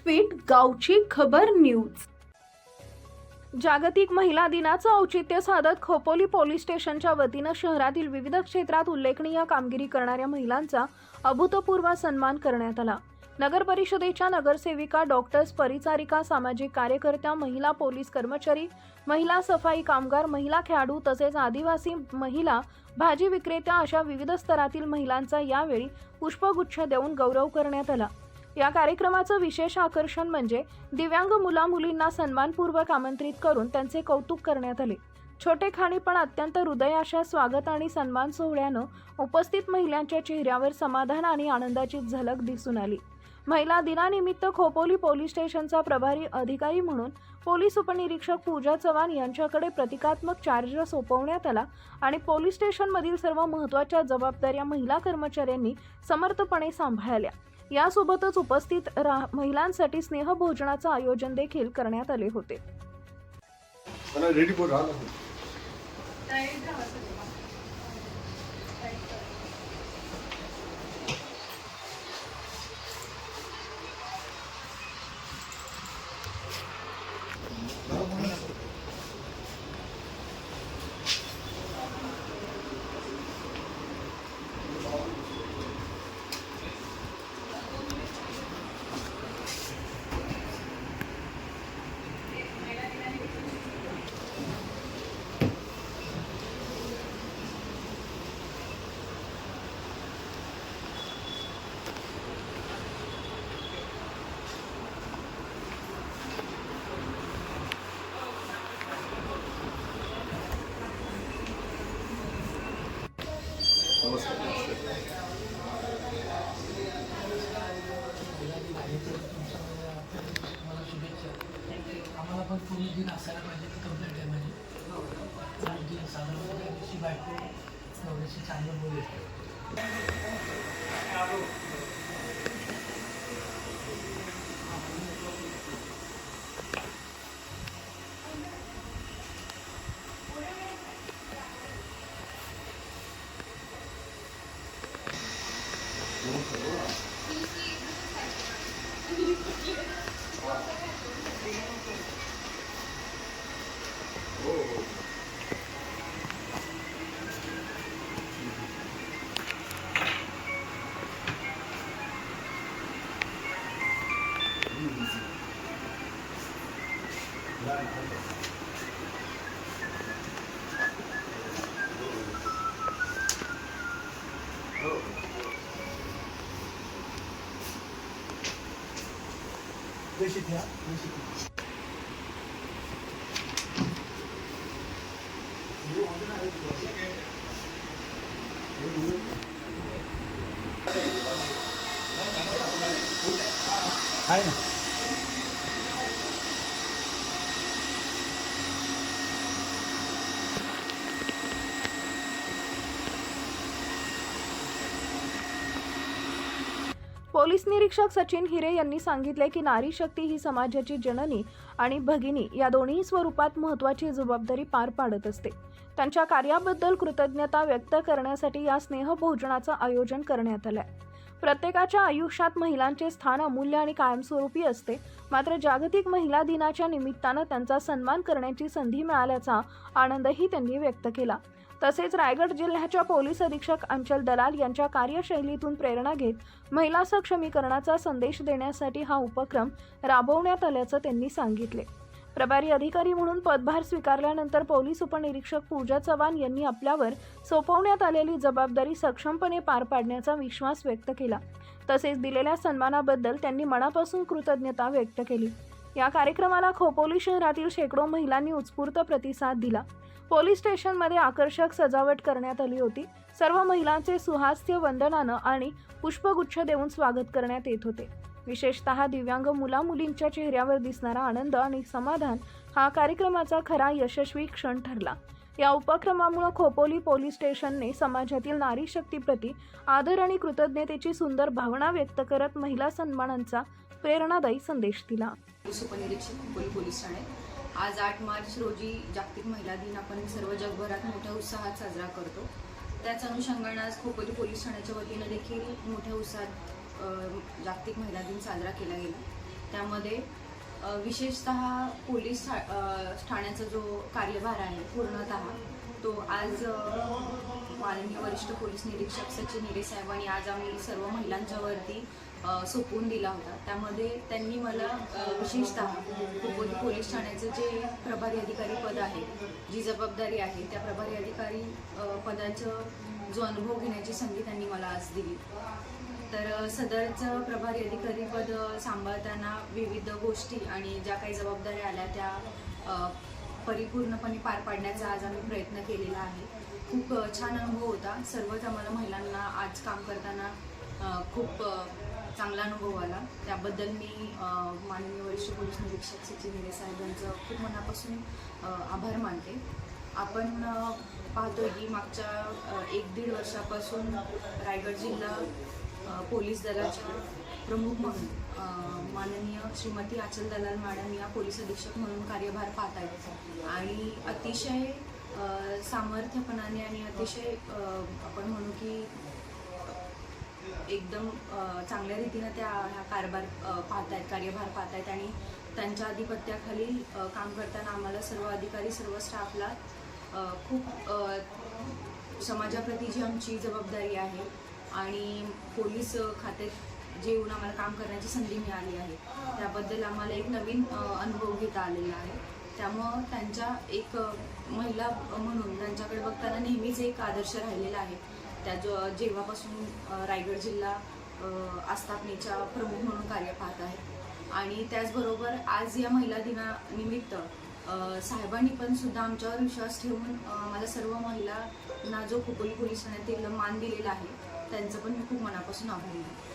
व्यासपीठ गावची खबर न्यूज। जागतिक महिला दिनाचं औचित्य साधत खोपोली पोलीस स्टेशनच्या वतीनं शहरातील विविध क्षेत्रात उल्लेखनीय कामगिरी करणाऱ्या महिलांचा अभूतपूर्व सन्मान करण्यात आला। नगर परिषदेच्या नगरसेविका, डॉक्टर्स, परिचारिका, सामाजिक कार्यकर्त्या, महिला पोलीस कर्मचारी, महिला सफाई कामगार, महिला खेळाडू तसेच आदिवासी महिला भाजी विक्रेत्या अशा विविध स्तरातील महिलांचा यावेळी पुष्पगुच्छ देऊन गौरव करण्यात आला। या कार्यक्रमाचं विशेष आकर्षण म्हणजे दिव्यांग मुला-मुलींना सन्मानपूर्वक आमंत्रित करून त्यांचे कौतुक करण्यात आले। छोटे खाणी पण अत्यंत हृदयाच्या स्वागत आणि सन्मान सोहळ्यानं उपस्थित महिलांच्या चेहऱ्यावर समाधान आणि आनंदाची झलक दिसून आली। महिला दिनानिमित्त खोपोली पोलीस स्टेशनचा प्रभारी अधिकारी म्हणून पोलीस उपनिरीक्षक पूजा चव्हाण यांच्याकडे प्रतिकात्मक चार्ज सोपवण्यात आला आणि पोलीस स्टेशनमधील सर्व महत्त्वाच्या जबाबदाऱ्या महिला कर्मचाऱ्यांनी समर्थपणे सांभाळल्या। यासोबतच उपस्थित महिलांसाठी स्नेहभोजनाचं आयोजन देखील करण्यात आले होते। आम्हाला पण पूर्ण दिन असायला पाहिजे की कंप्लीट आहे माझी आणि साधारण त्याची बायको नवऱ्याशी चांगलं बोलले। आहे ना पोलीस निरीक्षक सचिन हिरे यांनी सांगितले की नारी शक्ती ही समाजाची जननी आणि भगिनी या दोन्ही स्वरूपात महत्त्वाची जबाबदारी पार पाडत असते। त्यांच्या कार्याबद्दल कृतज्ञता व्यक्त करण्यासाठी या स्नेहभोजनाचं आयोजन करण्यात आलंय। प्रत्येकाच्या आयुष्यात महिलांचे स्थान अमूल्य आणि कायमस्वरूपी असते, मात्र जागतिक महिला दिनाच्या निमित्तानं त्यांचा सन्मान करण्याची संधी मिळाल्याचा आनंदही त्यांनी व्यक्त केला। तसेच रायगड जिल्ह्याच्या पोलीस अधीक्षक अंचल दलाल यांच्या कार्यशैलीतून प्रेरणा घेत महिला सक्षमीकरणाचा संदेश देण्यासाठी हा उपक्रम राबवण्यात आल्याचं त्यांनी सांगितले। प्रभारी अधिकारी म्हणून पदभार स्वीकारल्यानंतर पोलीस उपनिरीक्षक पूजा चव्हाण यांनी आपल्यावर सोपवण्यात आलेली जबाबदारी सक्षमपणे पार पाडण्याचा विश्वास व्यक्त केला। तसेच दिलेल्या सन्मानाबद्दल त्यांनी मनापासून कृतज्ञता व्यक्त केली। या कार्यक्रमाला खोपोली शहरातील शेकडो महिलांनी उत्स्फूर्त प्रतिसाद दिला। पोलीस स्टेशनमध्ये आकर्षक सजावट करण्यात आली होती। सर्व महिलांचे सुहास्य वंदनानं आणि पुष्पगुच्छ देऊन स्वागत करण्यात येत होते। विशेषतः दिव्यांग मुला-मुलींच्या चेहऱ्यावर दिसणारा आनंद आणि समाधान हा कार्यक्रमाचा खरा यशस्वी क्षण ठरला। या उपक्रमामुळे खोपोली पोलीस स्टेशनने समाजातील नारी शक्तीप्रती आदर आणि कृतज्ञतेची सुंदर भावना व्यक्त करत महिला सन्मानांचा प्रेरणादायी संदेश दिला। उपनिरीक्षक खोपोली पोलीस ठाणे आज 8 मार्च रोजी जागतिक महिला दिन आपण सर्व जगभरात मोठ्या उत्साहात साजरा करतो। त्याच अनुषंगाने आज खोपोली पोलीस ठाण्याच्या वतीने देखील मोठ्या उत्साहात जागतिक महिला दिन साजरा केला गेला। त्यामध्ये विशेषतः पोलीस ठाण्याचा जो कार्यभार आहे पूर्णतः तो आज माननीय वरिष्ठ पोलीस निरीक्षक सचिन हिरे साहेबांनी आज आम्ही सर्व महिलांच्या वरती सोपवून दिला होता. त्यामध्ये त्यांनी मला विशेषतः खोपोली पोलीस ठाण्याचं जे प्रभारी अधिकारी पद आहे, जी जबाबदारी आहे, त्या प्रभारी अधिकारी पदाचं जो अनुभव घेण्याची संधी त्यांनी मला आज दिली. तर सदरचं प्रभारी अधिकारी पद सांभाळताना विविध गोष्टी आणि ज्या काही जबाबदाऱ्या आल्या त्या परिपूर्णपणे पार पाडण्याचा आज आम्ही प्रयत्न केलेला आहे. खूप छान अनुभव होता. सर्वच आम्हाला महिलांना आज काम करताना खूप चांगला अनुभव आला. त्याबद्दल मी माननीय वरिष्ठ पोलीस निरीक्षक सचिन हिरे साहेब यांचं खूप मनापासून आभार मानते. आपण पाहतो की मागच्या 1-1.5 वर्षापासून रायगड जिल्हा पोलीस दलाच्या प्रमुख म्हणून माननीय श्रीमती आचल दलाल मॅडम या पोलीस अधीक्षक म्हणून कार्यभार पाहत आहेत आणि अतिशय सामर्थ्यपणाने आणि अतिशय आपण म्हणू की एकदम चांगल्या रीतीनं त्या ह्या कार्यभार पाहत आहेत आणि त्यांच्या अधिपत्याखाली काम करताना आम्हाला सर्व अधिकारी सर्व स्टाफला खूप समाजाप्रती जी आमची जबाबदारी आहे आणि पोलीस खात्यात जे येऊन आम्हाला काम करण्याची संधी मिळाली आहे त्याबद्दल आम्हाला एक नवीन अनुभव घेता आलेला आहे. त्यामुळं त्यांच्या एक महिला म्हणून त्यांच्याकडे बघताना नेहमीच एक आदर्श राहिलेला आहे. त्या जेव्हापासून रायगड जिल्हा आस्थापनेच्या प्रमुख म्हणून कार्य पाहत आहेत आणि त्याचबरोबर आज या महिला दिनानिमित्त साहेबांनी पण सुद्धा आमच्यावर विश्वास ठेवून मला सर्व महिलांना जो खोपोली पोलीस ठाण्यातील मान दिलेला आहे त्यांचं पण मी खूप मनापासून आभारी आहे.